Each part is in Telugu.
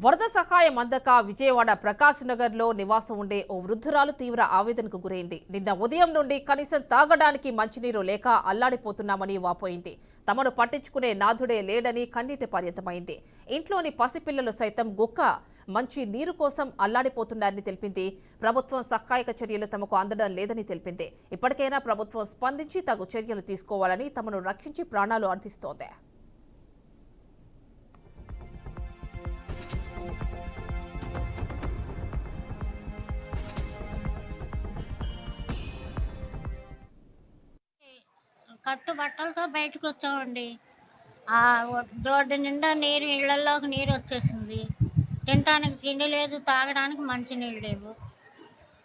వరద సహాయం అందక విజయవాడ ప్రకాశ్ నగర్ లో నివాసం ఉండే ఓ వృద్ధురాలు తీవ్ర ఆవేదనకు గురైంది. నిన్న ఉదయం నుండి కనీసం తాగడానికి మంచినీరు లేక అల్లాడిపోతున్నామని వాపోయింది. తమను పట్టించుకునే నాథుడే లేడని కన్నీటి పర్యంతమైంది. ఇంట్లోని పసిపిల్లలు సైతం గుక్క మంచి నీరు కోసం అల్లాడిపోతున్నారని తెలిపింది. ప్రభుత్వం సహాయక చర్యలు తమకు అందడం లేదని తెలిపింది. ఇప్పటికైనా ప్రభుత్వం స్పందించి తగు చర్యలు తీసుకోవాలని తమను రక్షించి ప్రాణాలు అందిస్తోంది. కట్టు బట్టలతో బయటకు వచ్చామండి. ఆ రోడ్డు నిండా నీరు, ఇళ్లలోకి నీరు వచ్చేసింది. తినటానికి తిండి లేదు, తాగడానికి మంచినీళ్ళు లేవు.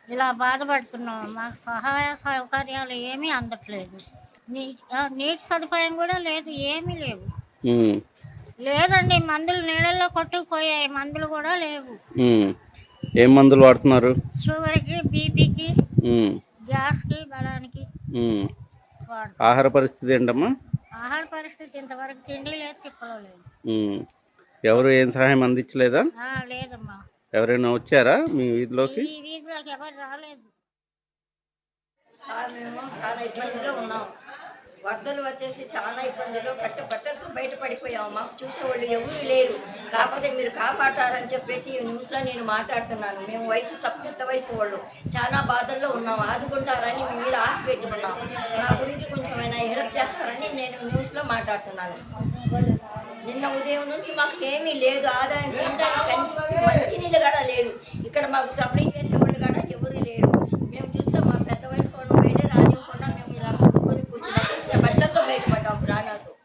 ఇలా బాధపడుతున్నాం. మాకు సహాయ సౌకర్యాలు ఏమీ అందట్లేదు. నీటి సదుపాయం కూడా లేదు, ఏమీ లేవు. లేదండి, మందులు నీళ్ళల్లో కొట్టుకుపోయాయి, మందులు కూడా లేవు. ఏం మందులు వాడుతున్నారు? షుగర్కి, బీపీకి, గ్యాస్కి, బలానికి. ఆహార పరిస్థితి ఏంటమ్మా? ఆహార పరిస్థితి ఇంతవరకు తిండి లేదు, తిప్పలో లేదు. ఎవరు ఏం సహాయం అందించలేదా? లేదమ్మా. ఎవరైనా వచ్చారా మీ వీధిలోకి? ఈ వీధిలోకి ఎవరు రాలేదు సార్. మేము చాలా ఇబ్బందిలో ఉన్నాం. వరదలు వచ్చేసి చాలా ఇబ్బందులు, బట్టలతో బయటపడిపోయాము. మాకు చూసేవాళ్ళు ఎవరు లేరు. కాకపోతే మీరు కాపాడతారని చెప్పేసి ఈ న్యూస్లో నేను మాట్లాడుతున్నాను. మేము పెద్ద వయసు వాళ్ళు చాలా బాధల్లో ఉన్నాం. ఆదుకుంటారని మీ మీద ఆశ పెట్టుకున్నాం. నా గురించి కొంచెం హెల్ప్ చేస్తారని నేను న్యూస్లో మాట్లాడుతున్నాను. నిన్న ఉదయం నుంచి మాకు ఏమీ లేదు, ఆదాయం తినడానికి మంచినీళ్ళు కూడా లేదు. ఇక్కడ మాకు సప్లై చేసే